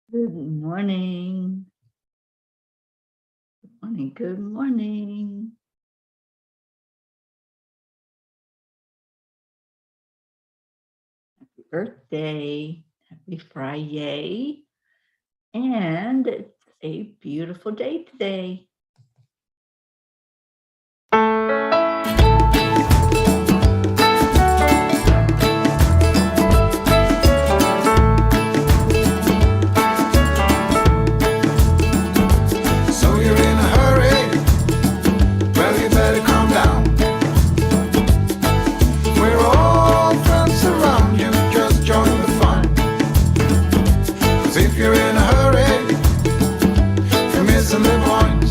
Good morning. Good morning. Good morning. Happy birthday. Happy FriYay. And it's a beautiful day today. So you're in a hurry? Well, you better calm down. We're all friends around you, just join the fun. 'Cause if you're in a hurry, you're missing the point.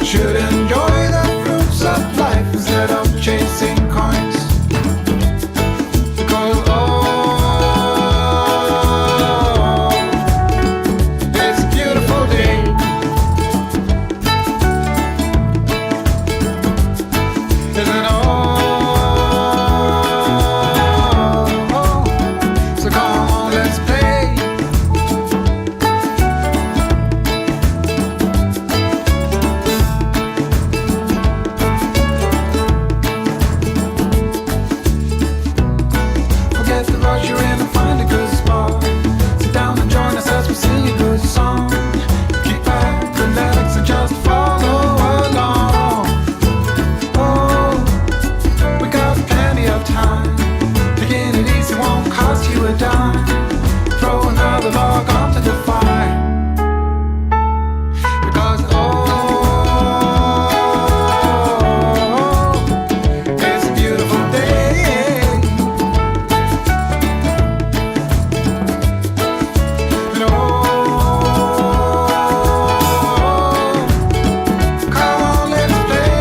Should enjoy the fruits of life instead of chasing coins. Because it's a beautiful day. Isn't all? So come on, let's play. Forget the rush, you're in and find a good spot. Sit down and join us as we sing a good song. Keep back, relax, and just follow along. Oh, we got plenty of time. Taking it easy won't cost you a dime. Throw another log onto the fire. Because it's a beautiful day. And come on, let's play.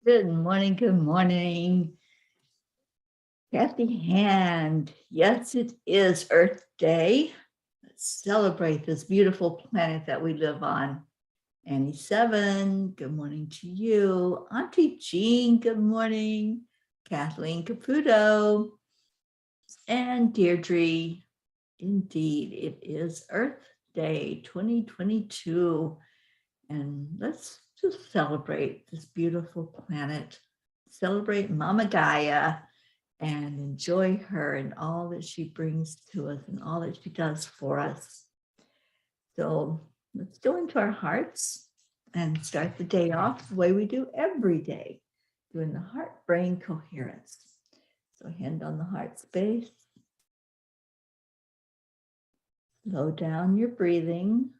Good morning. Good morning. Kathy Hand. Yes, it is Earth Day. Let's celebrate this beautiful planet that we live on. Annie 7, good morning to you. Auntie Jean, good morning. Kathleen Caputo and Deirdre. Indeed, it is Earth Day 2022. And let's just celebrate this beautiful planet. Celebrate Mama Gaia and enjoy her and all that she brings to us and all that she does for us. So let's go into our hearts and start the day off the way we do every day, doing the heart-brain coherence. So hand on the heart space. Slow down your breathing.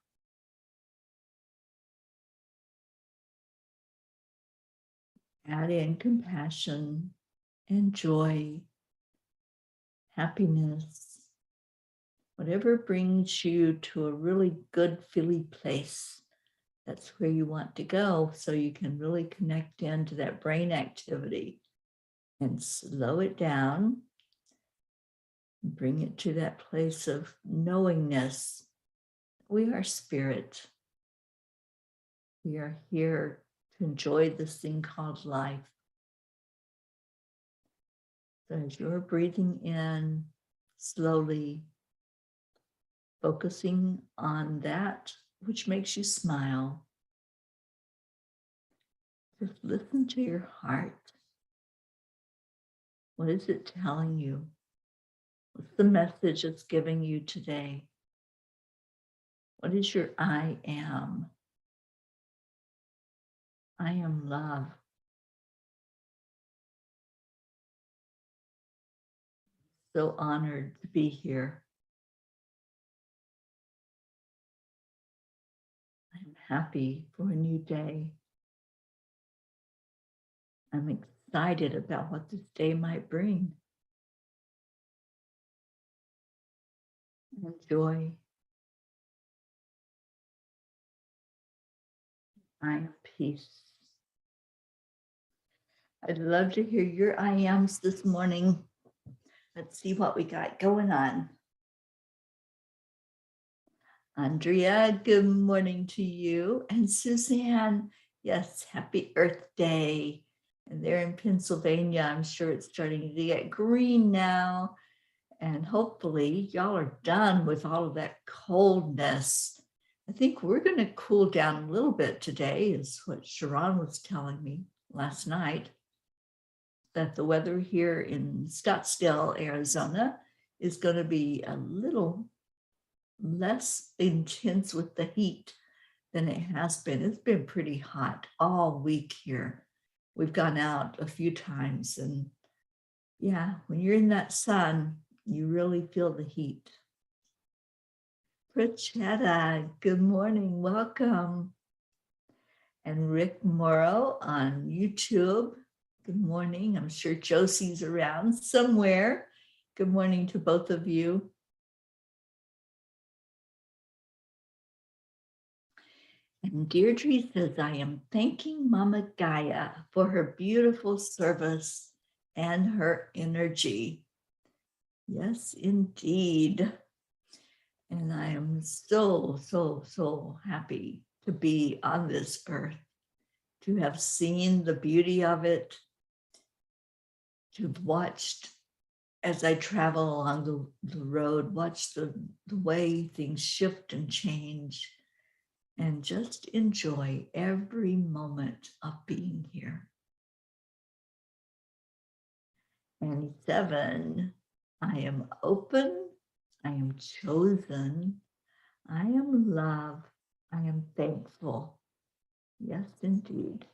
Add in compassion and joy, happiness, whatever brings you to a really good feeling place. That's where you want to go so you can really connect into that brain activity and slow it down. Bring it to that place of knowingness. We are spirit. We are here to enjoy this thing called life. So as you're breathing in slowly, focusing on that which makes you smile, just listen to your heart. What is it telling you? What's the message it's giving you today? What is your I am? I am love. So honored to be here. I'm happy for a new day. I'm excited about what this day might bring. And joy. I am peace. I'd love to hear your I ams this morning. Let's see what we got going on. Andrea, good morning to you. And Suzanne, yes, happy Earth Day. And they're in Pennsylvania. I'm sure it's starting to get green now. And hopefully y'all are done with all of that coldness. I think we're going to cool down a little bit today, is what Sharon was telling me last night, that the weather here in Scottsdale, Arizona, is going to be a little less intense with the heat than it has been. It's been pretty hot all week here. We've gone out a few times, and yeah, when you're in that sun, you really feel the heat. Prachetta, good morning, welcome. And Rick Morrow on YouTube, good morning. I'm sure Josie's around somewhere. Good morning to both of you. And Deirdre says, I am thanking Mama Gaia for her beautiful service and her energy. Yes, indeed. And I am so happy to be on this earth, to have seen the beauty of it, to have watched as I travel along the road, watch the way things shift and change, and just enjoy every moment of being here. And 7, I am open, I am chosen, I am loved, I am thankful. Yes, indeed.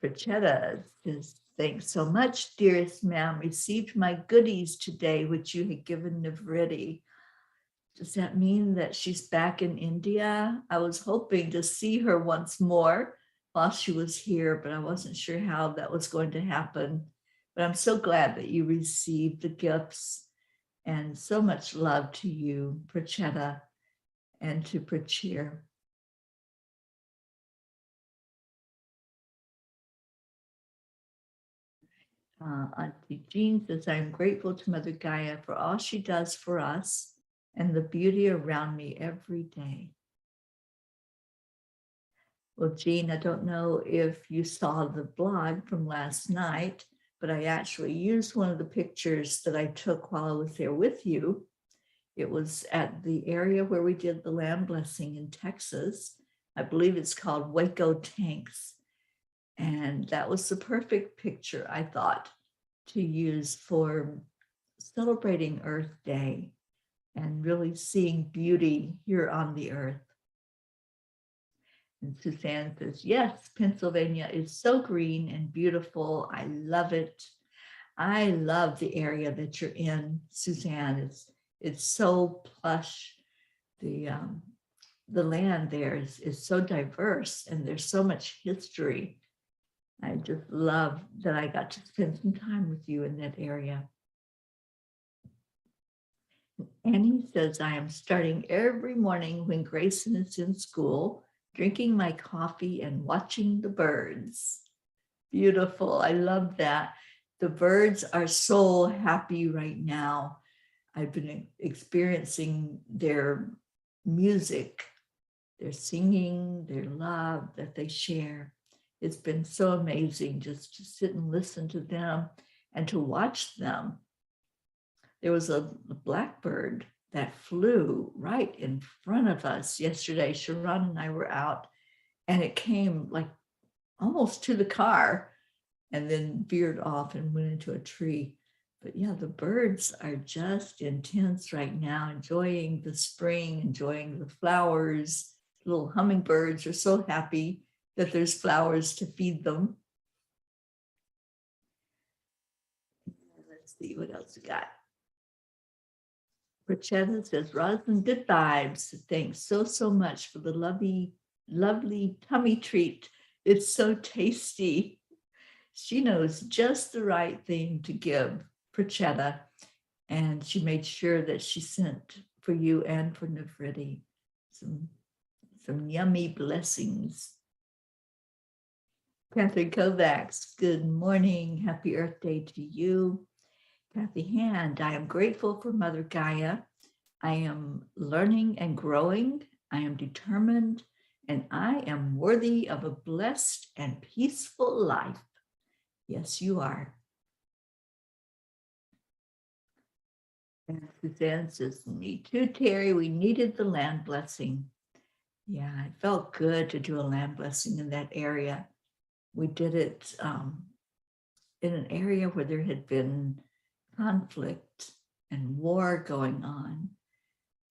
Prachetta says, thanks so much, dearest ma'am. Received my goodies today, which you had given Nivriti. Does that mean that she's back in India? I was hoping to see her once more while she was here, but I wasn't sure how that was going to happen. But I'm so glad that you received the gifts, and so much love to you, Prachetta, and to Prachir. Auntie Jean says, I'm grateful to Mother Gaia for all she does for us and the beauty around me every day. Well, Jean, I don't know if you saw the blog from last night, but I actually used one of the pictures that I took while I was there with you. It was at the area where we did the land blessing in Texas. I believe it's called Waco Tanks. And that was the perfect picture, I thought, to use for celebrating Earth Day and really seeing beauty here on the earth. And Suzanne says, yes, Pennsylvania is so green and beautiful. I love it. I love the area that you're in, Suzanne. It's so plush. The land there is so diverse, and there's so much history. I just love that I got to spend some time with you in that area. Annie says, I am starting every morning when Grayson is in school, drinking my coffee and watching the birds. Beautiful. I love that. The birds are so happy right now. I've been experiencing their music, their singing, their love that they share. It's been so amazing just to sit and listen to them and to watch them. There was a blackbird that flew right in front of us yesterday. Sharon and I were out, and it came like almost to the car and then veered off and went into a tree. But yeah, the birds are just intense right now, enjoying the spring, enjoying the flowers. Little hummingbirds are so happy that there's flowers to feed them. Let's see what else we got. Prachetta says, Roslyn, good vibes. Thanks so much for the lovely tummy treat. It's so tasty. She knows just the right thing to give, Prachetta, and she made sure that she sent for you and for Nivriti some yummy blessings. Catherine Kovacs, good morning. Happy Earth Day to you. Kathy Hand, I am grateful for Mother Gaia. I am learning and growing. I am determined, and I am worthy of a blessed and peaceful life. Yes, you are. And Suzanne says, me too, Teri. We needed the land blessing. Yeah, it felt good to do a land blessing in that area. We did it in an area where there had been conflict and war going on.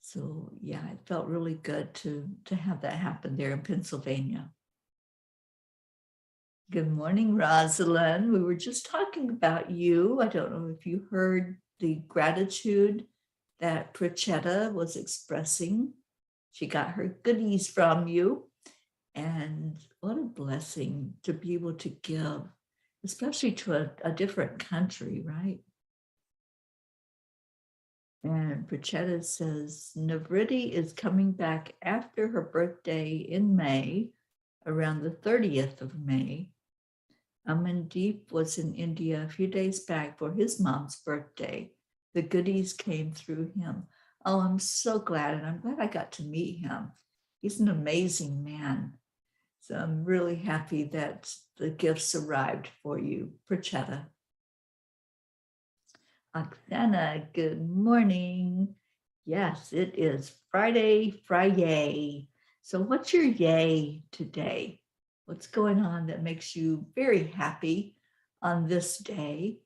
So yeah, it felt really good to have that happen there in Pennsylvania. Good morning, Rosalind. We were just talking about you. I don't know if you heard the gratitude that Prachetta was expressing. She got her goodies from you. And what a blessing to be able to give, especially to a different country, right? And Prachetta says, Navriti is coming back after her birthday in May, around the 30th of May. Amandeep was in India a few days back for his mom's birthday. The goodies came through him. Oh, I'm so glad, and I'm glad I got to meet him. He's an amazing man. So I'm really happy that the gifts arrived for you, Prachetta. Oksana, good morning. Yes, it is Friday, FriYay. So what's your yay today? What's going on that makes you very happy on this day?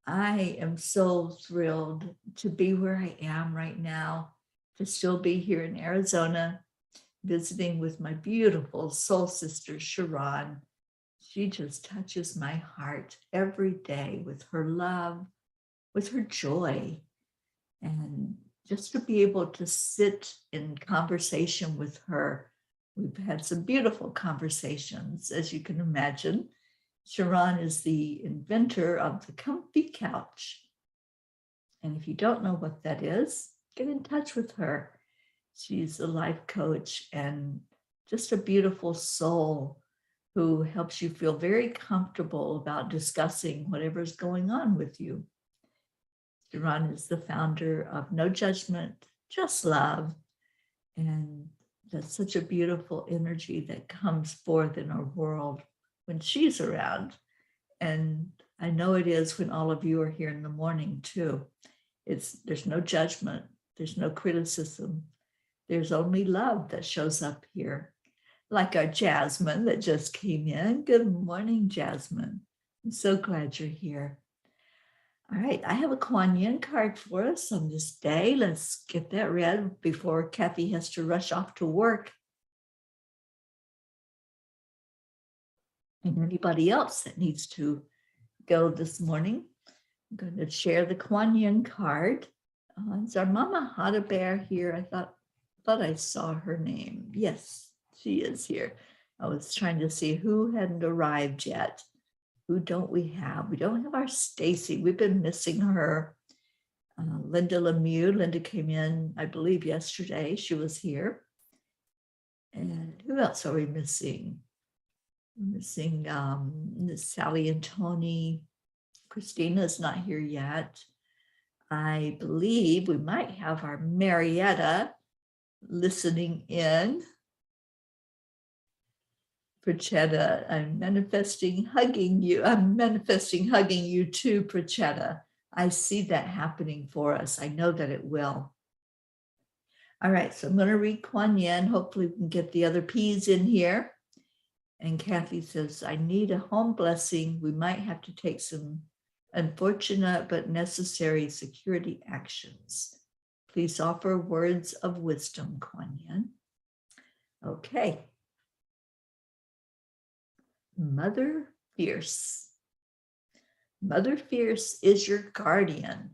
I am so thrilled to be where I am right now, to still be here in Arizona, visiting with my beautiful soul sister, Sharon. She just touches my heart every day with her love, with her joy, and just to be able to sit in conversation with her. We've had some beautiful conversations, as you can imagine. Sharon is the inventor of the comfy couch. And if you don't know what that is, get in touch with her. She's a life coach and just a beautiful soul who helps you feel very comfortable about discussing whatever's going on with you. Sharon is the founder of No Judgment, Just Love. And that's such a beautiful energy that comes forth in our world when she's around. And I know it is when all of you are here in the morning too. There's no judgment, there's no criticism. There's only love that shows up here. Like our Jasmine that just came in. Good morning, Jasmine. I'm so glad you're here. All right, I have a Kuan Yin card for us on this day. Let's get that read before Kathy has to rush off to work. And anybody else that needs to go this morning, I'm going to share the Kuan Yin card. Is our Mama Hada Bear here? I thought I saw her name. Yes, she is here. I was trying to see who hadn't arrived yet. Who don't we have? We don't have our Stacy. We've been missing her. Linda Lemieux. Linda came in, I believe, yesterday. She was here. And who else are we missing? We're missing Sally and Tony. Christina's not here yet. I believe we might have our Marietta listening in. Prachetta, I'm manifesting hugging you. I'm manifesting hugging you too, Prachetta. I see that happening for us. I know that it will. All right, so I'm going to read Kuan Yin. Hopefully we can get the other P's in here. And Kathy says, I need a home blessing. We might have to take some unfortunate but necessary security actions. Please offer words of wisdom, Kuan Yin. Okay. Mother Fierce. Mother Fierce is your guardian.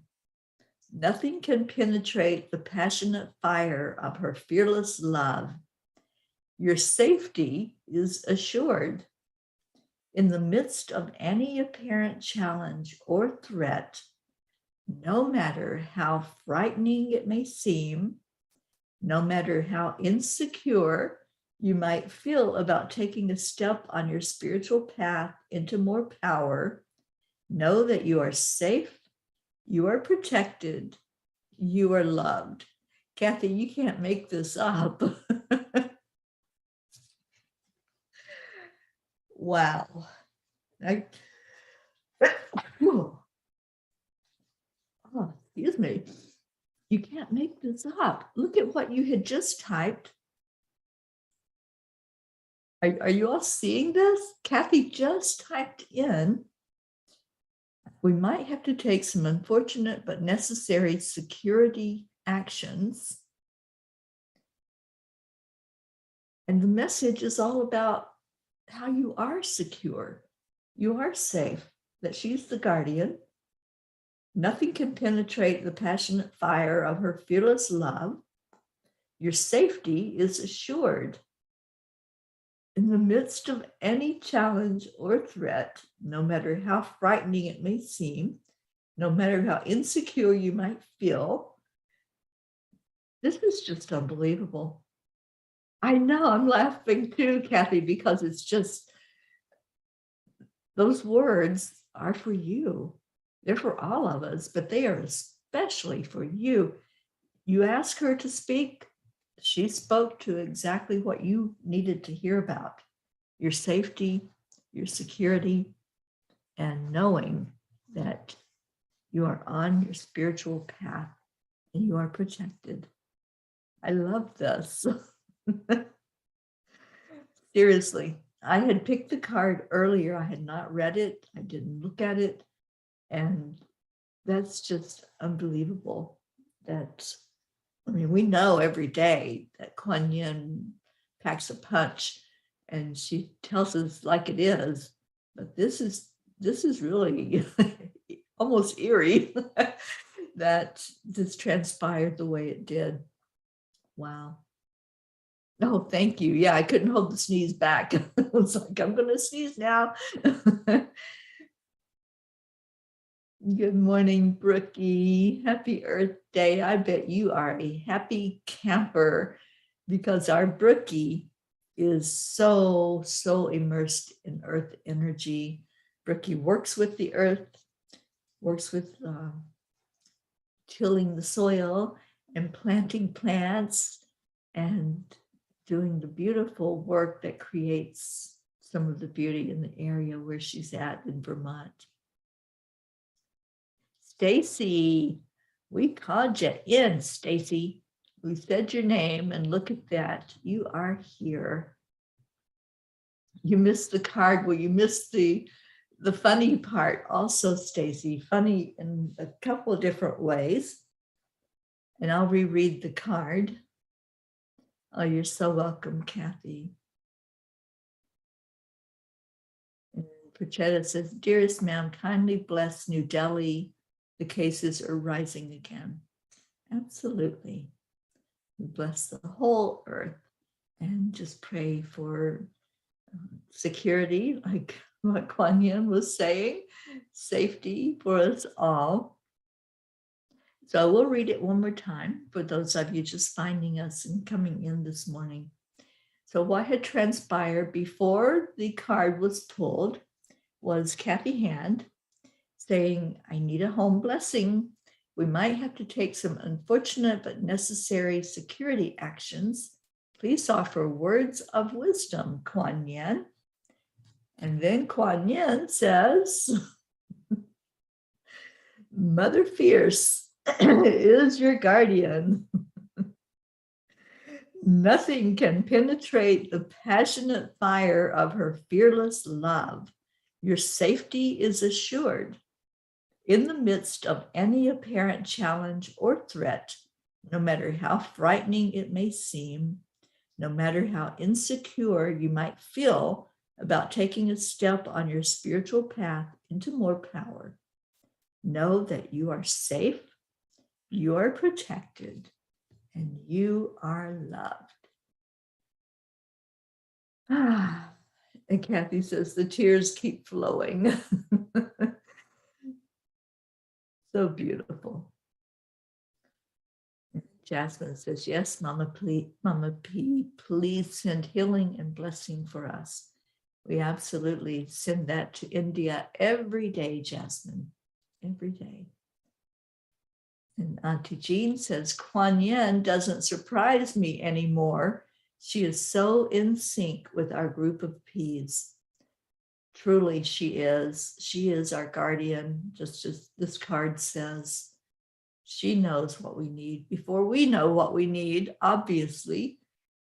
Nothing can penetrate the passionate fire of her fearless love. Your safety is assured. In the midst of any apparent challenge or threat, no matter how frightening it may seem, no matter how insecure you might feel about taking a step on your spiritual path into more power, know that you are safe You are protected. You are loved. Kathy, you can't make this up. Wow. Oh, excuse me. You can't make this up. Look at what you had just typed. Are you all seeing this? Kathy just typed in, we might have to take some unfortunate but necessary security actions. And the message is all about how you are secure. You are safe, that she's the guardian. Nothing can penetrate the passionate fire of her fearless love. Your safety is assured. In the midst of any challenge or threat, no matter how frightening it may seem, no matter how insecure you might feel, this is just unbelievable. I know, I'm laughing too, Kathy, because it's just, those words are for you. They're for all of us, but they are especially for you. You asked her to speak. She spoke to exactly what you needed to hear about: your safety, your security, and knowing that you are on your spiritual path and you are protected. I love this. Seriously, I had picked the card earlier. I had not read it. I didn't look at it. And that's just unbelievable. That, I mean, we know every day that Kuan Yin packs a punch and she tells us like it is, but this is really almost eerie that this transpired the way it did. Wow. Oh, thank you. Yeah, I couldn't hold the sneeze back. I was like, I'm going to sneeze now. Good morning, Brookie. Happy Earth Day. I bet you are a happy camper because our Brookie is so immersed in earth energy. Brookie works with the earth, works with tilling the soil and planting plants and doing the beautiful work that creates some of the beauty in the area where she's at in Vermont. Stacy, we called you in, Stacy. We said your name and look at that. You are here. You missed the card. Well, you missed the funny part also, Stacy. Funny in a couple of different ways. And I'll reread the card. Oh, you're so welcome, Kathy. And Prachetta says, dearest ma'am, kindly bless New Delhi. The cases are rising again. Absolutely. We bless the whole earth and just pray for security, like what Kuan Yin was saying, safety for us all. So we'll read it one more time for those of you just finding us and coming in this morning. So what had transpired before the card was pulled was Kathy Hand saying, I need a home blessing. We might have to take some unfortunate but necessary security actions. Please offer words of wisdom, Kuan Yin. And then Kuan Yin says, Mother Fierce is your guardian. Nothing can penetrate the passionate fire of her fearless love. Your safety is assured. In the midst of any apparent challenge or threat, no matter how frightening it may seem, no matter how insecure you might feel about taking a step on your spiritual path into more power, know that you are safe, you are protected, and you are loved. And Kathy says the tears keep flowing. So beautiful. Jasmine says, yes, Mama P, please send healing and blessing for us. We absolutely send that to India every day, Jasmine, every day. And Auntie Jean says, Kuan Yin doesn't surprise me anymore. She is so in sync with our group of peas. Truly, she is. She is our guardian, just as this card says. She knows what we need before we know what we need, obviously,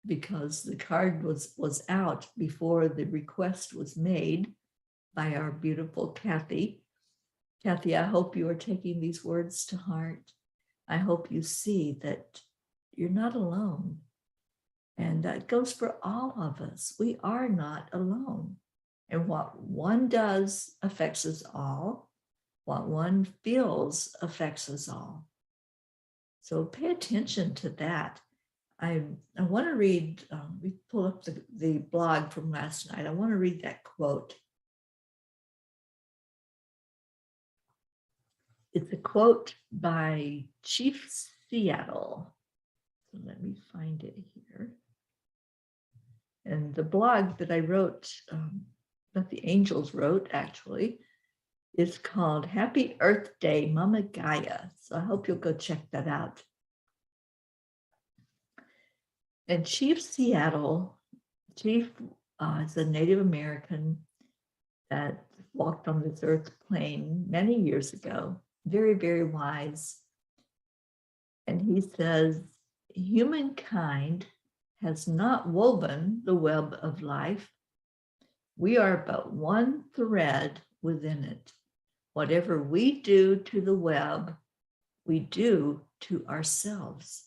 because the card was out before the request was made by our beautiful Kathy. Kathy, I hope you are taking these words to heart. I hope you see that you're not alone. And that goes for all of us. We are not alone. And what one does affects us all. What one feels affects us all. So pay attention to that. I want to read, we pull up the blog from last night. I want to read that quote. It's a quote by Chief Seattle. So let me find it here. And the blog that I wrote, that the angels wrote actually, is called Happy Earth Day, Mama Gaia. So I hope you'll go check that out. And Chief Seattle, Chief is a Native American that walked on this earth plane many years ago, very, very wise. And he says, humankind has not woven the web of life. We are but one thread within it. Whatever we do to the web, we do to ourselves.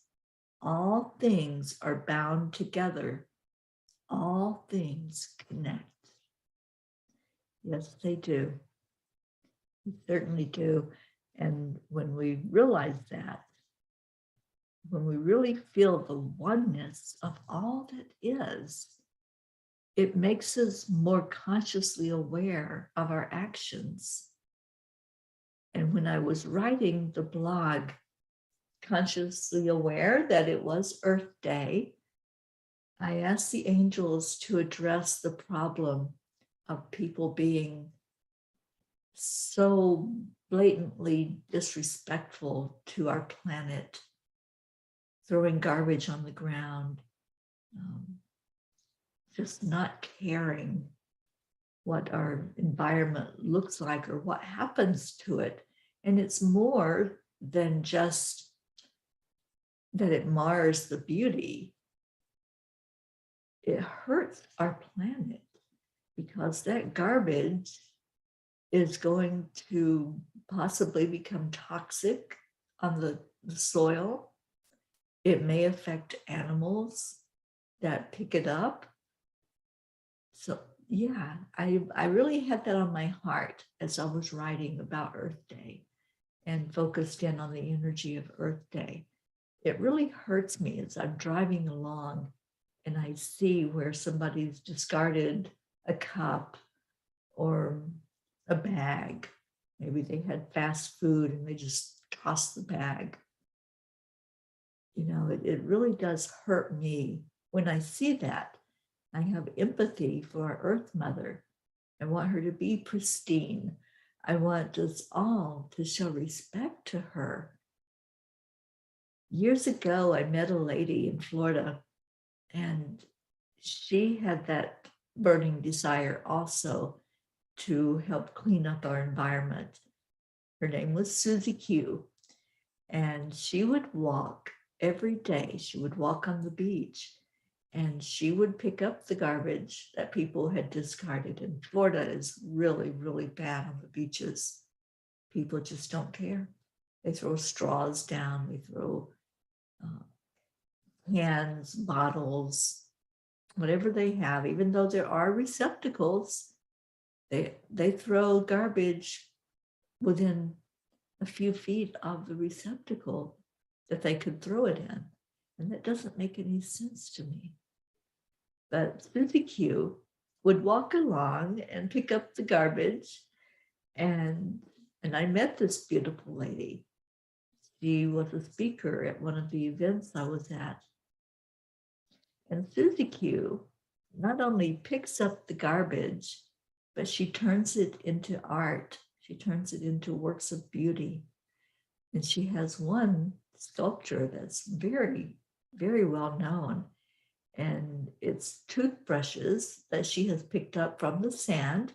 All things are bound together. All things connect. Yes, they do. They certainly do. And when we realize that, when we really feel the oneness of all that is, it makes us more consciously aware of our actions. And when I was writing the blog, consciously aware that it was Earth Day, I asked the angels to address the problem of people being so blatantly disrespectful to our planet, throwing garbage on the ground, just not caring what our environment looks like or what happens to it. And it's more than just that it mars the beauty. It hurts our planet because that garbage is going to possibly become toxic on the soil. It may affect animals that pick it up. So yeah, I really had that on my heart as I was writing about Earth Day and focused in on the energy of Earth Day. It really hurts me as I'm driving along and I see where somebody's discarded a cup or a bag. Maybe they had fast food and they just tossed the bag. You know, it really does hurt me when I see that. I have empathy for our Earth Mother. I want her to be pristine. I want us all to show respect to her. Years ago, I met a lady in Florida, and she had that burning desire also to help clean up our environment. Her name was Susie Q, and she would walk every day. She would walk on the beach, and she would pick up the garbage that people had discarded. And Florida is really, really bad on the beaches. People just don't care. They throw straws down, they throw cans, bottles, whatever they have, even though there are receptacles, they throw garbage within a few feet of the receptacle that they could throw it in. And that doesn't make any sense to me. But Susie Q would walk along and pick up the garbage. And I met this beautiful lady. She was a speaker at one of the events I was at. And Susie Q not only picks up the garbage, but she turns it into art. She turns it into works of beauty. And she has one sculpture that's very, very well known. And it's toothbrushes that she has picked up from the sand,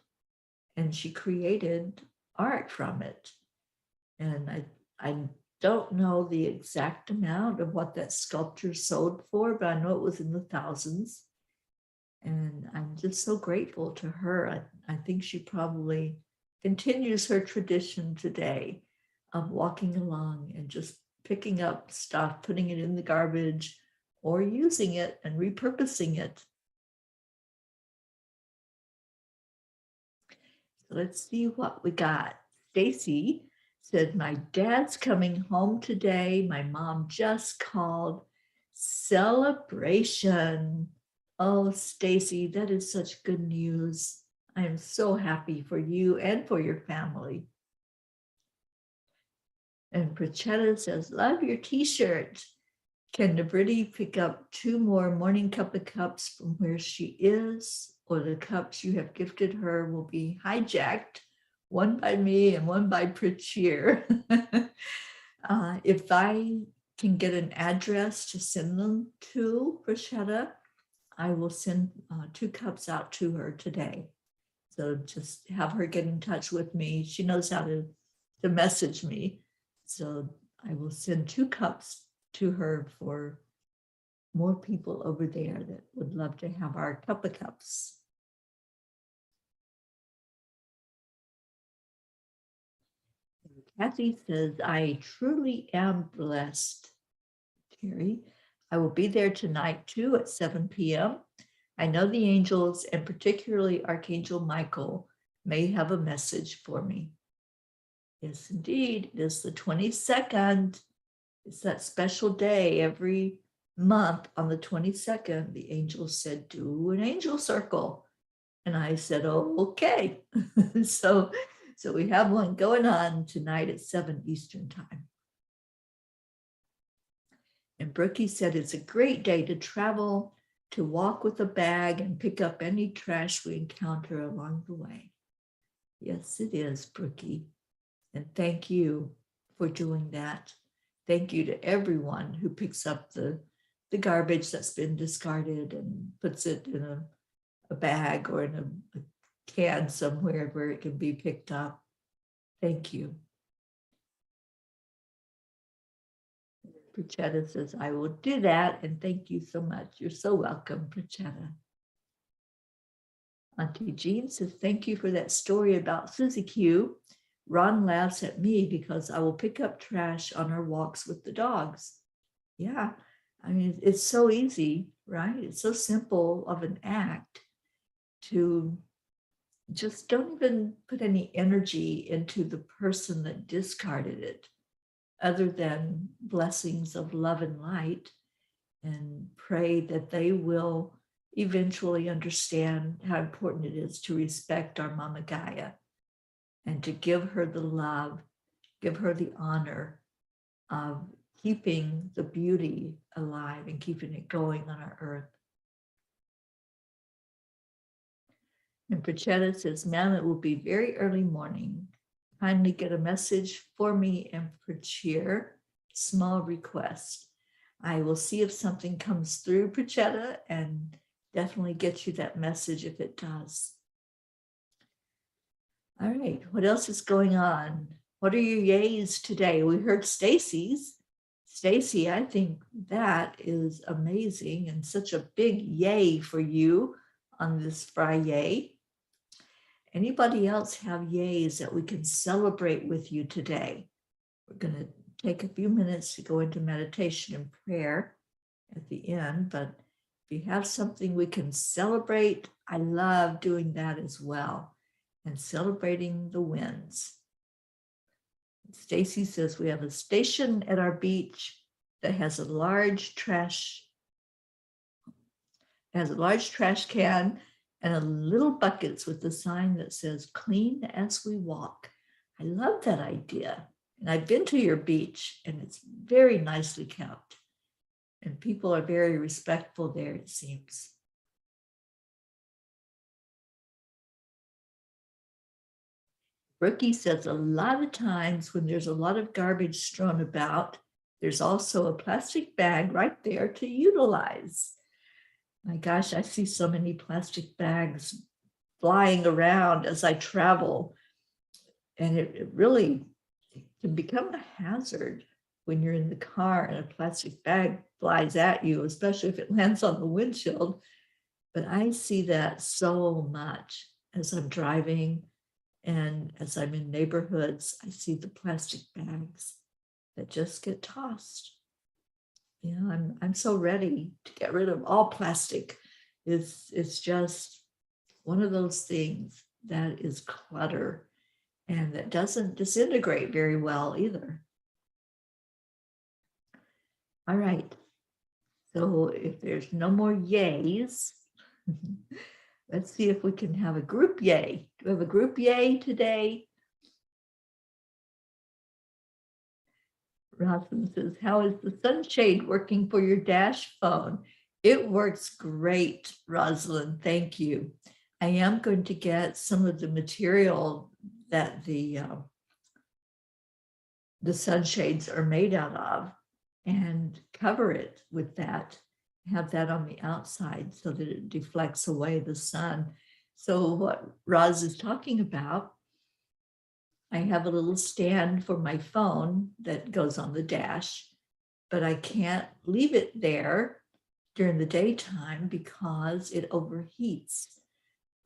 and she created art from it. And I don't know the exact amount of what that sculpture sold for, but I know it was in the thousands. And I'm just so grateful to her. I think she probably continues her tradition today of walking along and just picking up stuff, putting it in the garbage, or using it and repurposing it. So let's see what we got. Stacy said, my dad's coming home today. My mom just called. Celebration. Oh, Stacy, that is such good news. I am so happy for you and for your family. And Prachetta says, love your t-shirt. Can Nabriti pick up 2 more Morning Cuppa cups from where she is, or the cups you have gifted her will be hijacked, one by me and one by Prachir? If I can get an address to send them to Prachetta, I will send 2 cups out to her today. So just have her get in touch with me. She knows how to message me. So I will send 2 cups to her for more people over there that would love to have our Cuppa cups. And Kathy says, I truly am blessed, Teri. I will be there tonight too at 7 p.m. I know the angels, and particularly Archangel Michael, may have a message for me. Yes, indeed. It is the 22nd. It's that special day every month on the 22nd. The angels said, do an angel circle. And I said, oh, okay. So we have one going on tonight at 7 Eastern time. And Brookie said, it's a great day to travel, to walk with a bag and pick up any trash we encounter along the way. Yes, it is, Brookie. And thank you for doing that. Thank you to everyone who picks up the garbage that's been discarded and puts it in a bag or in a can somewhere where it can be picked up. Thank you. Prachetta says, I will do that, and thank you so much. You're so welcome, Prachetta. Auntie Jean says, thank you for that story about Susie Q. Ron laughs at me because I will pick up trash on our walks with the dogs. Yeah, I mean, it's so easy, right? It's so simple of an act to just don't even put any energy into the person that discarded it, other than blessings of love and light, and pray that they will eventually understand how important it is to respect our Mama Gaia and to give her the love, give her the honor of keeping the beauty alive and keeping it going on our earth. And Prachetta says, ma'am, it will be very early morning. Kindly get a message for me and for cheer. Small request. I will see if something comes through, Prachetta, and definitely get you that message if it does. All right, what else is going on? What are your yays today? We heard Stacy's. Stacy, I think that is amazing and such a big yay for you on this FriYay. Anybody else have yays that we can celebrate with you today? We're going to take a few minutes to go into meditation and prayer at the end, but if you have something we can celebrate, I love doing that as well, and celebrating the wins. Stacy says we have a station at our beach that has a large trash can and a little buckets with the sign that says clean as we walk. I love that idea. And I've been to your beach and it's very nicely kept. And people are very respectful there, it seems. Brookie says a lot of times when there's a lot of garbage strewn about, there's also a plastic bag right there to utilize. My gosh, I see so many plastic bags flying around as I travel. And it really can become a hazard when you're in the car and a plastic bag flies at you, especially if it lands on the windshield. But I see that so much as I'm driving and as I'm in neighborhoods. I see the plastic bags that just get tossed. You know, I'm so ready to get rid of all plastic. It's just one of those things that is clutter and that doesn't disintegrate very well either. All right. So if there's no more yays, let's see if we can have a group yay. Do we have a group yay today? Rosalind says, how is the sunshade working for your dash phone? It works great, Rosalind. Thank you. I am going to get some of the material that the sunshades are made out of and cover it with that. Have that on the outside so that it deflects away the sun. So what Roz is talking about, I have a little stand for my phone that goes on the dash, but I can't leave it there during the daytime because it overheats.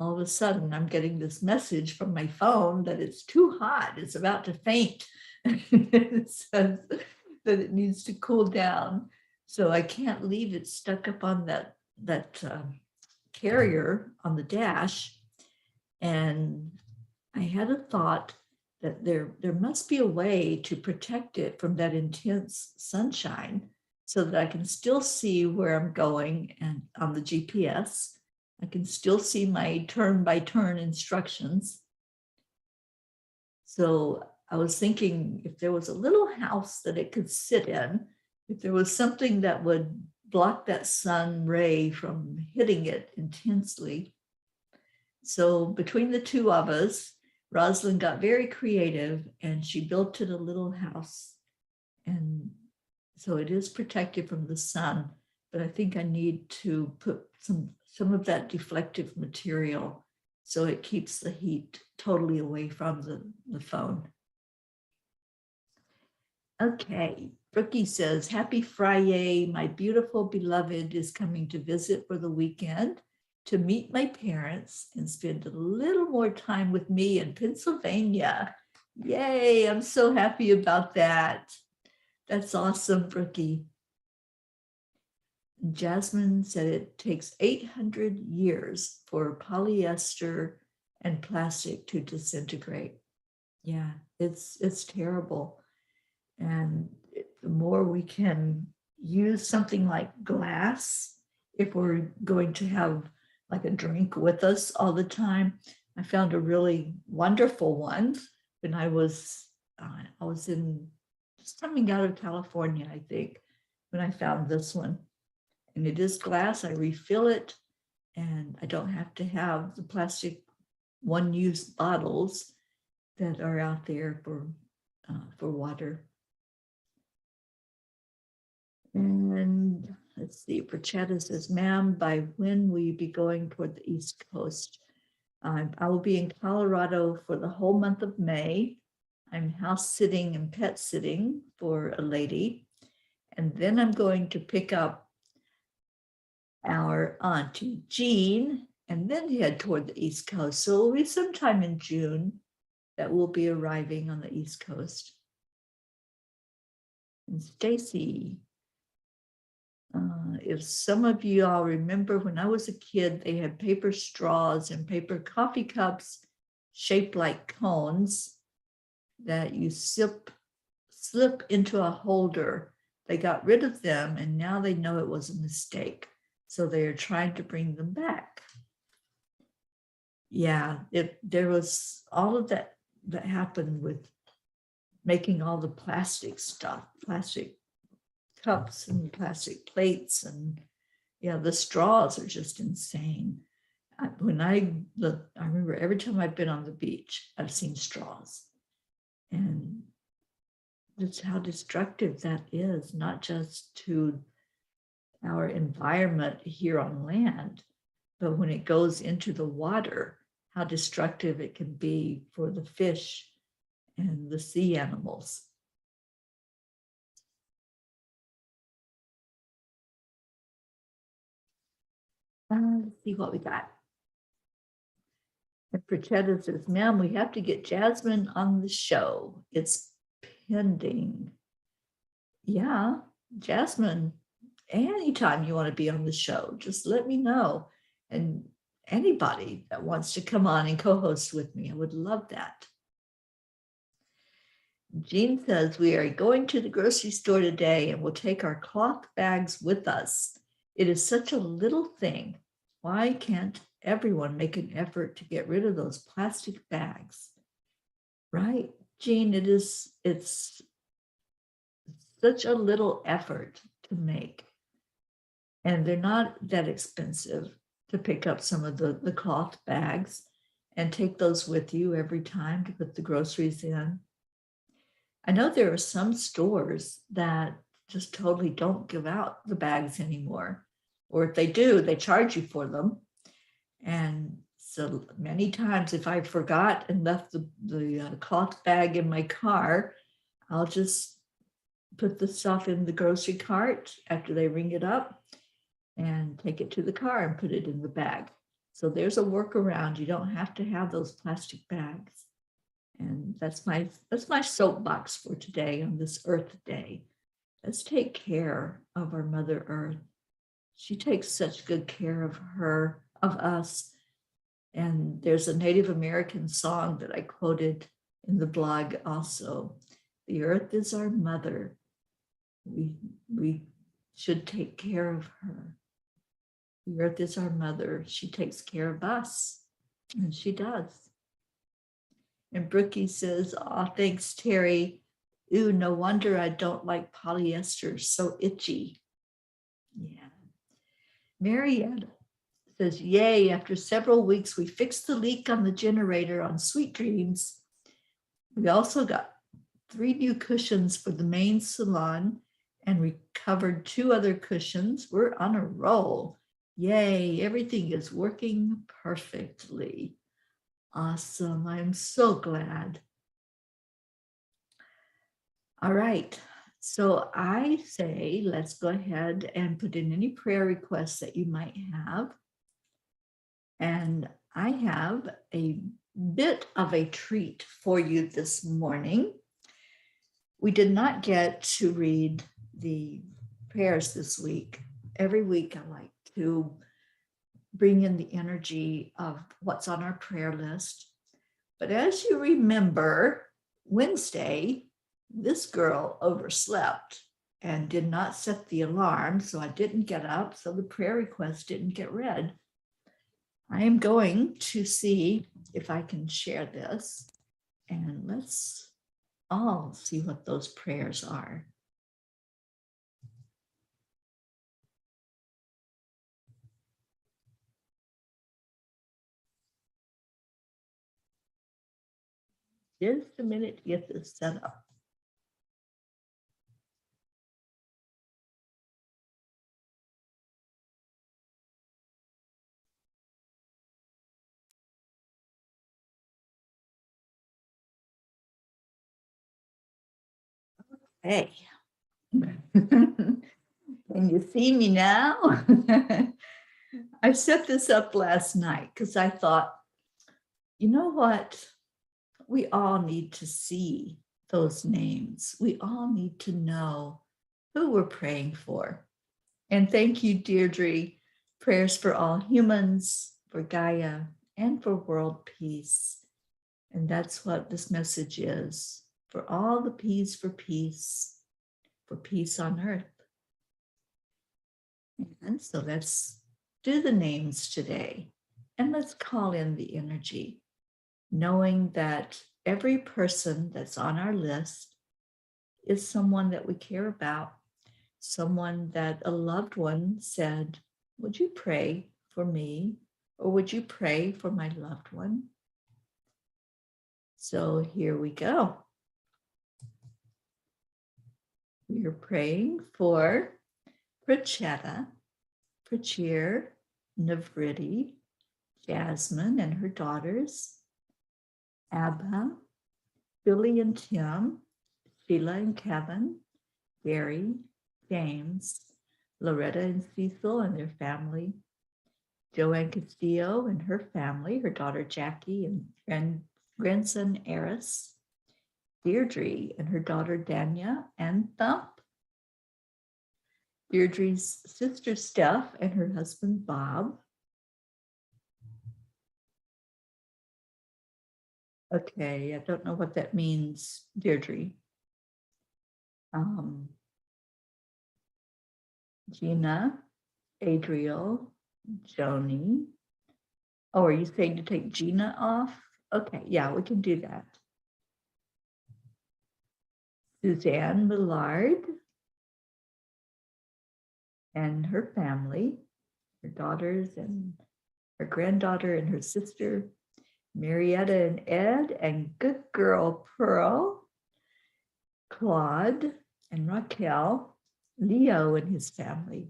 All of a sudden, I'm getting this message from my phone that it's too hot, it's about to faint. It says that it needs to cool down. So I can't leave it stuck up on that carrier on the dash. And I had a thought that there must be a way to protect it from that intense sunshine so that I can still see where I'm going and on the GPS. I can still see my turn-by-turn instructions. So I was thinking if there was a little house that it could sit in, if there was something that would block that sun ray from hitting it intensely. So between the two of us, Rosalind got very creative and she built it a little house. And so it is protected from the sun, but I think I need to put some of that deflective material so it keeps the heat totally away from the phone. Okay, Brookie says, happy FriYay. My beautiful beloved is coming to visit for the weekend to meet my parents and spend a little more time with me in Pennsylvania. Yay, I'm so happy about that. That's awesome, Brookie. Jasmine said it takes 800 years for polyester and plastic to disintegrate. Yeah, it's terrible. And the more we can use something like glass, if we're going to have like a drink with us all the time. I found a really wonderful one when I was just coming out of California, I think, when I found this one. And it is glass. I refill it, and I don't have to have the plastic one-use bottles that are out there for water. And let's see, Prachetta says, ma'am, by when will you be going toward the East Coast? I will be in Colorado for the whole month of May. I'm house sitting and pet sitting for a lady. And then I'm going to pick up our Auntie Jean and then head toward the East Coast. So it'll be sometime in June that we'll be arriving on the East Coast. And Stacy, if some of you all remember when I was a kid, they had paper straws and paper coffee cups shaped like cones that you slip into a holder. They got rid of them and now they know it was a mistake. So they are trying to bring them back. Yeah, there was all of that happened with making all the plastic stuff, plastic cups and plastic plates, and yeah, the straws are just insane. When I look, I remember every time I've been on the beach, I've seen straws. And just how destructive that is, not just to our environment here on land, but when it goes into the water, how destructive it can be for the fish and the sea animals. Let's see what we got. And Prachetta says, ma'am, we have to get Jasmine on the show. It's pending. Yeah, Jasmine, anytime you want to be on the show, just let me know. And anybody that wants to come on and co-host with me, I would love that. Jean says, we are going to the grocery store today and we'll take our cloth bags with us. It is such a little thing. Why can't everyone make an effort to get rid of those plastic bags? Right, Jean, it's such a little effort to make. And they're not that expensive to pick up some of the cloth bags and take those with you every time to put the groceries in. I know there are some stores that just totally don't give out the bags anymore. Or if they do, they charge you for them. And so many times if I forgot and left the cloth bag in my car, I'll just put the stuff in the grocery cart after they ring it up and take it to the car and put it in the bag. So there's a workaround. You don't have to have those plastic bags. And that's my soapbox for today on this Earth Day. Let's take care of our Mother Earth. She takes such good care of us. And there's a Native American song that I quoted in the blog also. The earth is our mother. We should take care of her. The earth is our mother. She takes care of us. And she does. And Brookie says, oh, thanks, Teri. Ooh, no wonder I don't like polyester. So itchy. Yeah. Marietta says, yay, after several weeks, we fixed the leak on the generator on Sweet Dreams. We also got 3 new cushions for the main salon and recovered 2 other cushions. We're on a roll. Yay, everything is working perfectly. Awesome, I'm so glad. All right, so I say, let's go ahead and put in any prayer requests that you might have. And I have a bit of a treat for you this morning. We did not get to read the prayers this week. Every week I like to bring in the energy of what's on our prayer list. But as you remember, Wednesday, this girl overslept and did not set the alarm, so I didn't get up, so the prayer request didn't get read. I am going to see if I can share this, and let's all see what those prayers are. Just a minute to get this set up. Hey, can you see me now? I set this up last night because I thought, you know what? We all need to see those names. We all need to know who we're praying for. And thank you, Deirdre. Prayers for all humans, for Gaia, and for world peace. And that's what this message is. For all the P's for peace on earth. And so let's do the names today. And let's call in the energy, knowing that every person that's on our list is someone that we care about, someone that a loved one said, would you pray for me or would you pray for my loved one? So here we go. We are praying for Prachetta, Prachir, Navriti, Jasmine and her daughters, Abba, Billy and Tim, Sheila and Kevin, Gary, James, Loretta and Cecil and their family, Joanne Castillo and her family, her daughter Jackie and grandson Eris, Deirdre and her daughter Danya and Thump, Deirdre's sister Steph and her husband Bob. Okay, I don't know what that means, Deirdre. Gina, Adriel, Joni. Oh, are you saying to take Gina off? Okay, yeah, we can do that. Suzanne Millard and her family, her daughters and her granddaughter and her sister, Marietta and Ed, and good girl Pearl, Claude and Raquel, Leo and his family,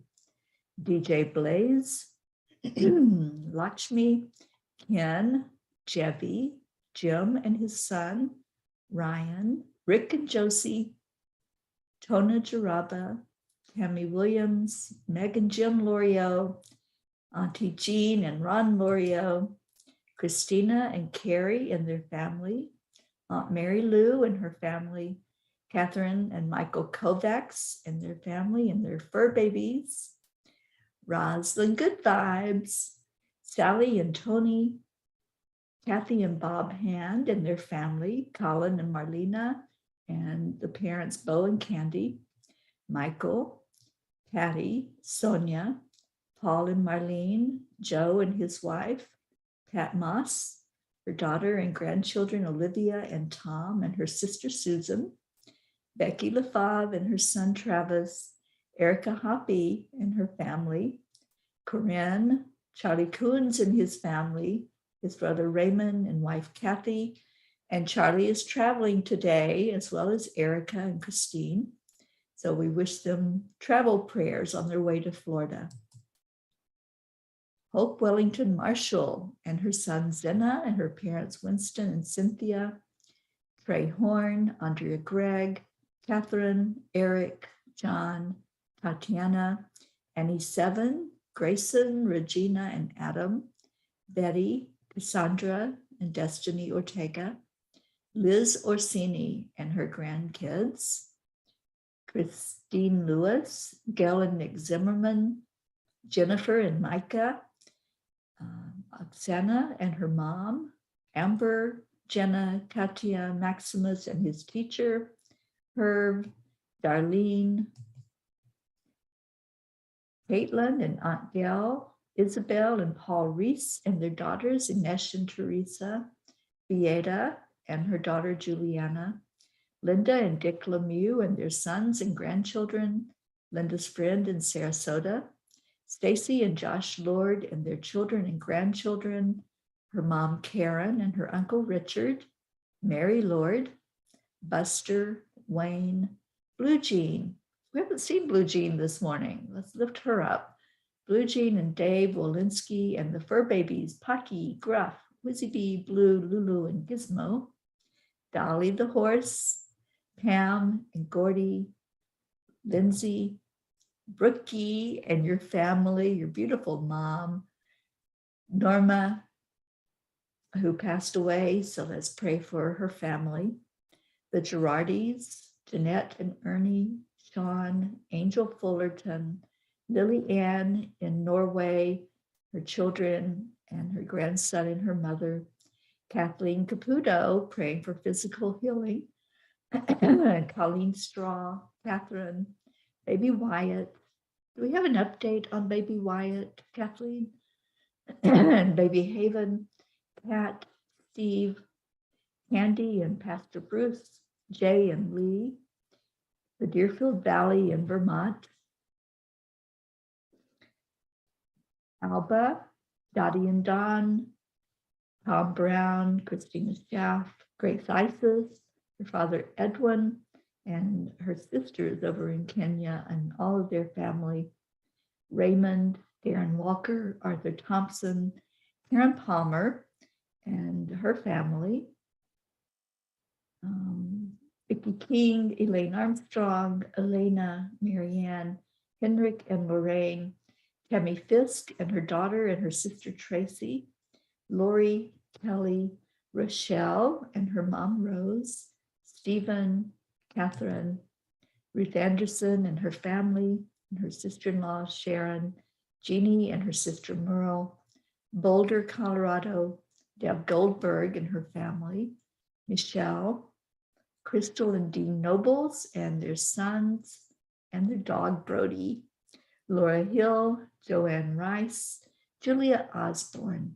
DJ Blaze, Lakshmi, Ken, Jebby, Jim and his son, Ryan, Rick and Josie, Tona Jaraba, Tammy Williams, Meg and Jim Lorio, Auntie Jean and Ron Lorio, Christina and Carrie and their family, Aunt Mary Lou and her family, Catherine and Michael Kovacs and their family and their fur babies, Roslyn Good Vibes, Sally and Tony, Kathy and Bob Hand and their family, Colin and Marlena and the parents Bo and Candy, Michael, Patty, Sonia, Paul and Marlene, Joe and his wife, Pat Moss, her daughter and grandchildren Olivia and Tom and her sister Susan, Becky LaFave and her son Travis, Erica Hoppy and her family, Corinne, Charlie Coons and his family, his brother Raymond and wife Kathy, and Charlie is traveling today, as well as Erica and Christine. So we wish them travel prayers on their way to Florida. Hope Wellington Marshall and her son Zena and her parents Winston and Cynthia, Trey Horn, Andrea Gregg, Catherine, Eric, John, Tatiana, Annie Seven, Grayson, Regina and Adam, Betty, Cassandra and Destiny Ortega, Liz Orsini and her grandkids, Christine Lewis, Gail and Nick Zimmerman, Jennifer and Micah, Oksana and her mom, Amber, Jenna, Katia, Maximus and his teacher, Herb, Darlene, Caitlin and Aunt Gail, Isabel and Paul Reese and their daughters, Ines and Teresa, Vieta and her daughter Juliana, Linda and Dick Lemieux and their sons and grandchildren, Linda's friend in Sarasota, Stacy and Josh Lord and their children and grandchildren, her mom Karen and her uncle Richard, Mary Lord, Buster, Wayne, Blue Jean. We haven't seen Blue Jean this morning. Let's lift her up. Blue Jean and Dave Walensky and the fur babies, Pocky, Gruff, Wizzy Bee, Blue, Lulu, and Gizmo, Dolly the horse, Pam and Gordy, Lindsay, Brookie and your family, your beautiful mom, Norma, who passed away, so let's pray for her family, the Girardis, Jeanette and Ernie, Sean, Angel Fullerton, Lily Ann in Norway, her children and her grandson and her mother, Kathleen Caputo, praying for physical healing, Colleen Straw, Catherine, baby Wyatt. Do we have an update on baby Wyatt, Kathleen? And baby Haven, Pat, Steve, Candy and Pastor Bruce, Jay and Lee, the Deerfield Valley in Vermont, Alba, Dottie and Don, Tom Brown, Christina Schaff, Grace Isis, her father Edwin, and her sisters over in Kenya and all of their family, Raymond, Darren Walker, Arthur Thompson, Karen Palmer, and her family, Vicki King, Elaine Armstrong, Elena, Marianne, Henrik and Lorraine, Tammy Fisk and her daughter and her sister Tracy, Lori, Kelly, Rochelle and her mom Rose, Stephen, Catherine, Ruth Anderson and her family, and her sister-in-law Sharon, Jeannie and her sister Merle, Boulder, Colorado, Deb Goldberg and her family, Michelle, Crystal and Dean Nobles and their sons and their dog Brody, Laura Hill, Joanne Rice, Julia Osborne,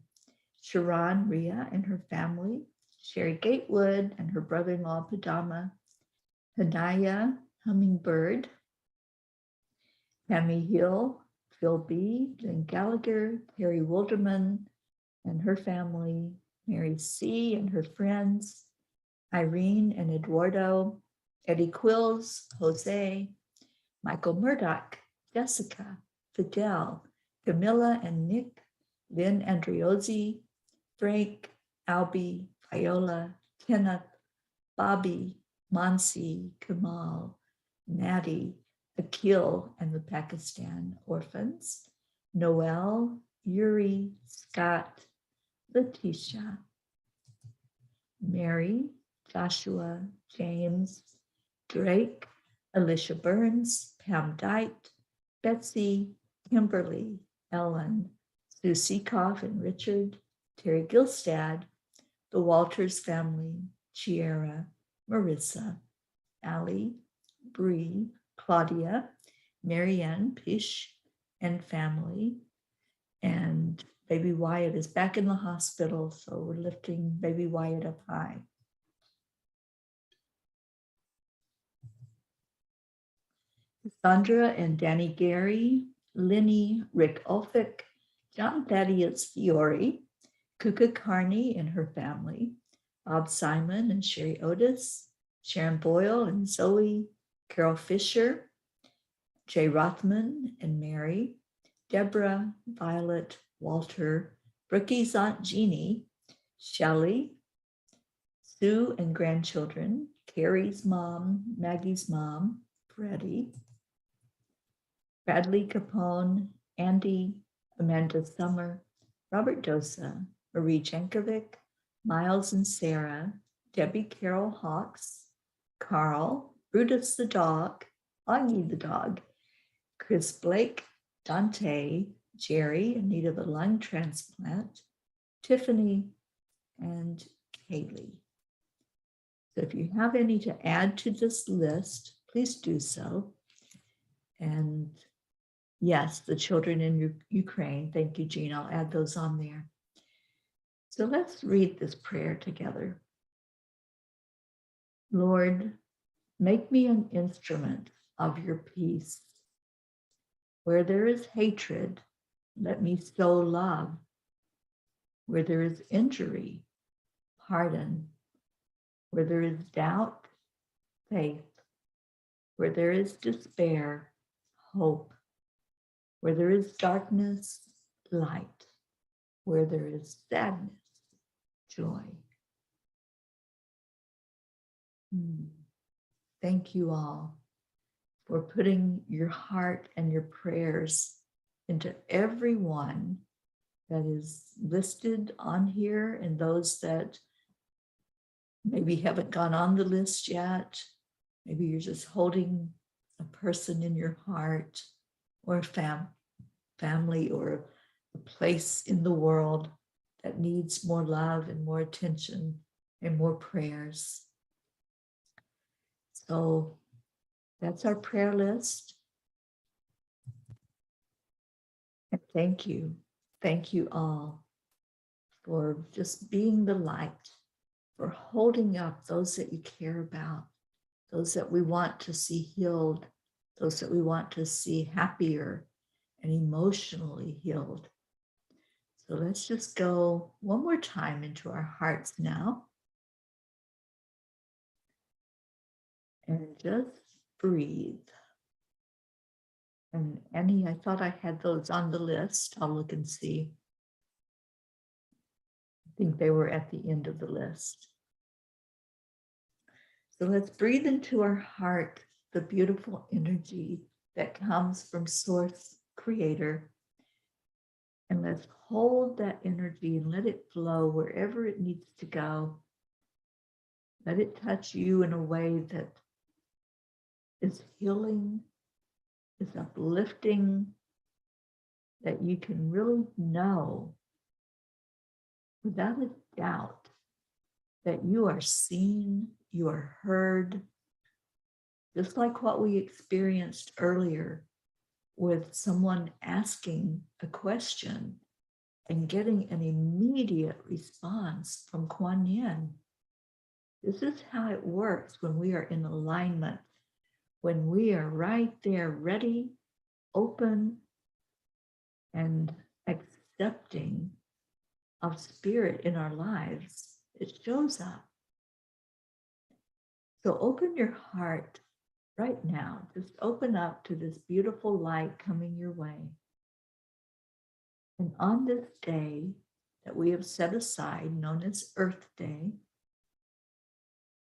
Sharon Rhea and her family, Sherry Gatewood and her brother-in-law Padama, Hanaya Hummingbird, Tammy Hill, Phil B., Jen Gallagher, Terry Wilderman and her family, Mary C. and her friends, Irene and Eduardo, Eddie Quills, Jose, Michael Murdoch, Jessica, Fidel, Camilla and Nick, Lynn Andriozzi, Frank, Albie, Viola, Kenneth, Bobby, Mansi, Kamal, Maddie, Akil and the Pakistan orphans, Noel, Yuri, Scott, Letitia, Mary, Joshua, James, Drake, Alicia Burns, Pam Dite, Betsy, Kimberly, Ellen, Sue Seekoff and Richard, Terry Gilstad, the Walters family, Chiara, Marissa, Allie, Bree, Claudia, Marianne Pish and family, and baby Wyatt is back in the hospital, so we're lifting baby Wyatt up high. Sandra and Danny Gary, Linny, Rick Ulfick, John Thaddeus Fiore, Kuka Carney and her family, Bob Simon and Sherry Otis, Sharon Boyle and Zoe, Carol Fisher, Jay Rothman and Mary, Deborah, Violet, Walter, Brookie's Aunt Jeannie, Shelley, Sue and grandchildren, Carrie's mom, Maggie's mom, Freddie, Bradley Capone, Andy, Amanda Summer, Robert Dosa, Marie Jankovic, Miles and Sarah, Debbie Carol Hawks, Carl, Brutus the dog, Augie the dog, Chris Blake, Dante, Jerry in need of a lung transplant, Tiffany, and Kaylee. So if you have any to add to this list, please do so. And yes, the children in Ukraine, thank you, Jean, I'll add those on there. So let's read this prayer together. Lord, make me an instrument of your peace. Where there is hatred, let me sow love. Where there is injury, pardon. Where there is doubt, faith. Where there is despair, hope. Where there is darkness, light. Where there is sadness, joy. Thank you all for putting your heart and your prayers into everyone that is listed on here and those that maybe haven't gone on the list yet. Maybe you're just holding a person in your heart or a family or a place in the world that needs more love and more attention and more prayers. So that's our prayer list. And thank you. Thank you all for just being the light, for holding up those that you care about, those that we want to see healed, those that we want to see happier and emotionally healed. So let's just go one more time into our hearts now. And just breathe. And Annie, I thought I had those on the list. I'll look and see. I think they were at the end of the list. So let's breathe into our heart the beautiful energy that comes from Source Creator. And let's hold that energy and let it flow wherever it needs to go. Let it touch you in a way that is healing, is uplifting, that you can really know without a doubt that you are seen, you are heard, just like what we experienced earlier with someone asking a question and getting an immediate response from Kuan Yin. This is how it works when we are in alignment, when we are right there, ready, open, and accepting of spirit in our lives. It shows up. So open your heart right now. Just open up to this beautiful light coming your way. And on this day that we have set aside, known as Earth Day,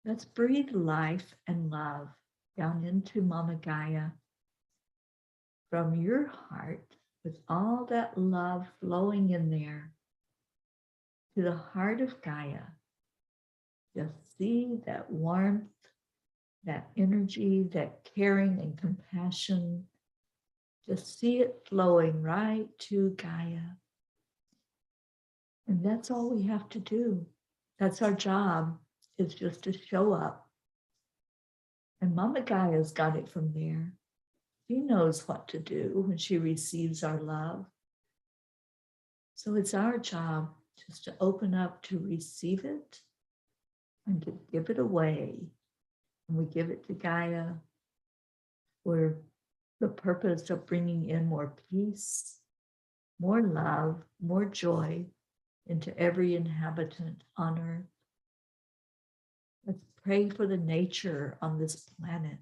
let's breathe life and love down into Mama Gaia from your heart, with all that love flowing in there, to the heart of Gaia. Just see that warmth, that energy, that caring and compassion. Just see it flowing right to Gaia. And that's all we have to do. That's our job, is just to show up. And Mama Gaia's got it from there. She knows what to do when she receives our love. So it's our job just to open up to receive it and to give it away. And we give it to Gaia for the purpose of bringing in more peace, more love, more joy into every inhabitant on earth. Let's pray for the nature on this planet.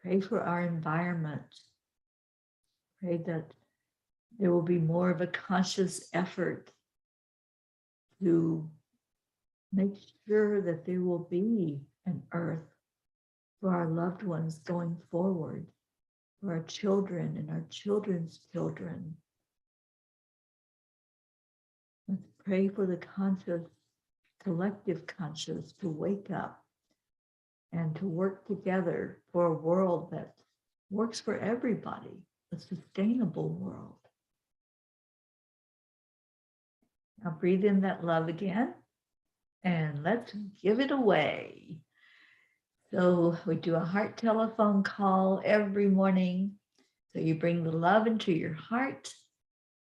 Pray for our environment. Pray that there will be more of a conscious effort to make sure that there will be an earth for our loved ones going forward, for our children and our children's children. Let's pray for the conscious, collective conscious to wake up and to work together for a world that works for everybody, a sustainable world. Now breathe in that love again, and let's give it away. So we do a heart telephone call every morning. So you bring the love into your heart,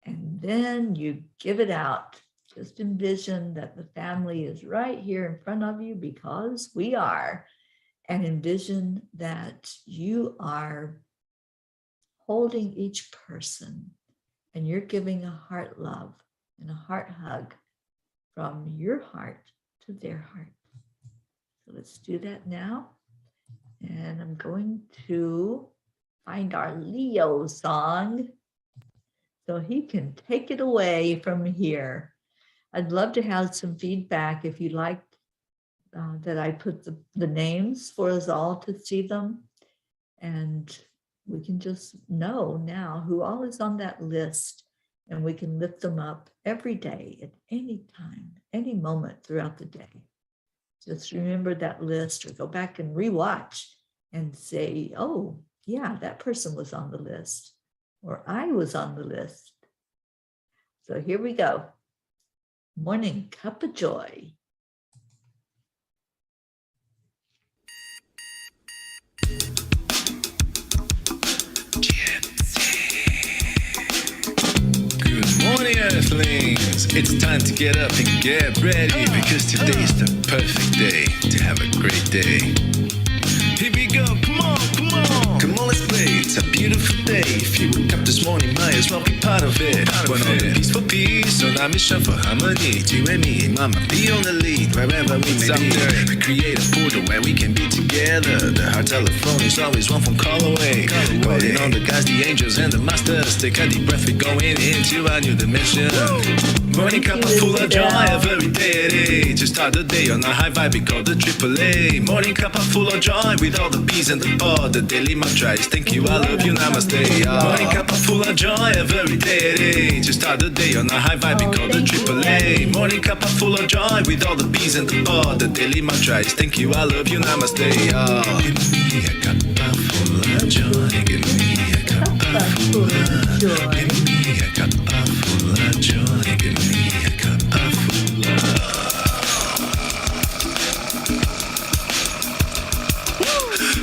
and then you give it out. Just envision that the family is right here in front of you, because we are. And envision that you are holding each person, and you're giving a heart love and a heart hug from your heart to their heart. So let's do that now. And I'm going to find our Leo song so he can take it away from here. I'd love to have some feedback if you like that I put the names for us all to see them. And we can just know now who all is on that list, and we can lift them up every day at any time, any moment throughout the day. Just remember that list, or go back and rewatch and say, oh, yeah, that person was on the list, or I was on the list. So here we go. Morning Cuppa JoY. Morning, Earthlings! It's time to get up and get ready, because today's the perfect day to have a great day. Here we go, come on, come on! Come on, let's play, it's a beautiful day. If you woke up this morning, might as well be part part of it. We're on a peaceful peace, on our mission for harmony. You and me, mama, be on the lead wherever we may be. We create a portal where we can be together. The heart telephone is always one phone call away. Calling on the guys, the angels, and the masters. Take a deep breath, we're going into a new dimension. Morning Cuppa Fulla Joy, every day. To start the day on a high vibe, we call the AAA. Morning Cuppa Fulla Joy, with all the bees and the pod. The daily mantra is thank you, I love you, namaste. Morning Cuppa Fulla Joy, every day. To start the day on a high vibe, we call the AAA. Morning Cuppa Fulla Joy, with all the bees and the pod. The daily mantra is thank you, I love you, namaste. Give me a cuppa full of joy. Give me a cuppa full of joy. Give me a cuppa full of joy. Give me a cuppa full of.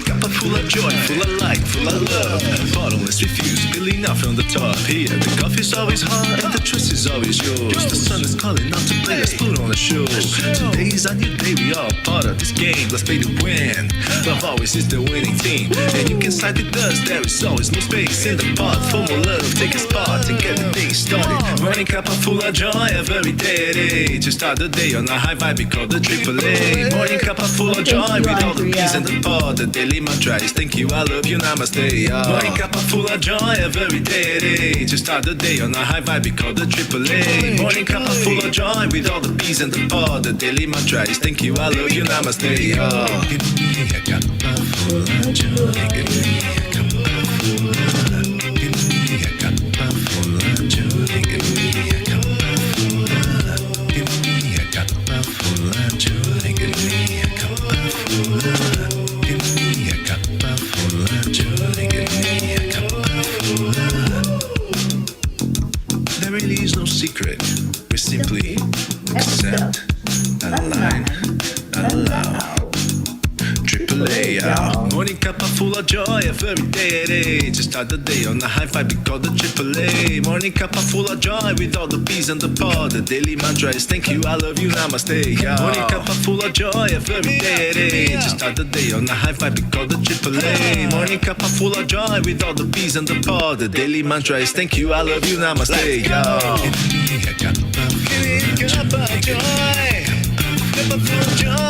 Cuppa full of joy, full of light, full of love. Bottomless refuse, spilling out from the top. Here, the coffee's always hot and the choice is always yours. The sun is calling out to play, let's put on a show. Today's a new day, we all part of this game. Let's play to win. Love always is the winning team. And you can slide with us, there is always no space in the pot. For more love, take a spot and get the day started. Morning Cuppa Fulla Joy, every day. To start the day on a high vibe, we call the AAA. Morning Cuppa Fulla Joy, with all the bees and the pod. The daily mantra is thank you, I love you, namaste. Morning Cuppa Fulla Joy, every day. To start the day on a high vibe, we call the AAA. Morning Cuppa Fulla Joy, with all the bees and the pod. The daily mantra is thank you, I love you, namaste. Give me a cuppa full of joy. Give me a cuppa full of. Give me a cuppa full of joy. Give me a cuppa full of. Give me a cuppa full of joy. Give me a cuppa full of. Give me a cuppa full of joy. Give me a cuppa full of. There really is no secret. We simply accept, align, allow. AAA, morning Cuppa Fulla Joy, every day. To start the day on a high vibe, we call the AAA. Morning Cuppa Fulla Joy, with all the bees and the pod. The daily mantra is thank you, I love you, namaste. Morning Cuppa Fulla Joy, every day. To start the day on a high vibe, we call the AAA. Morning Cuppa Fulla Joy, with all the bees and the pod. The daily mantra is thank you, I love you, namaste. Give me a cuppa full of joy. Cuppa full of joy.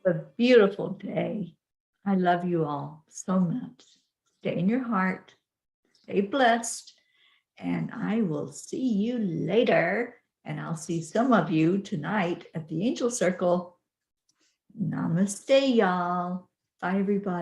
A beautiful day. I love you all so much. Stay in your heart, stay blessed, and I will see you later. And I'll see some of you tonight at the Angel Circle. Namaste, y'all. Bye, everybody.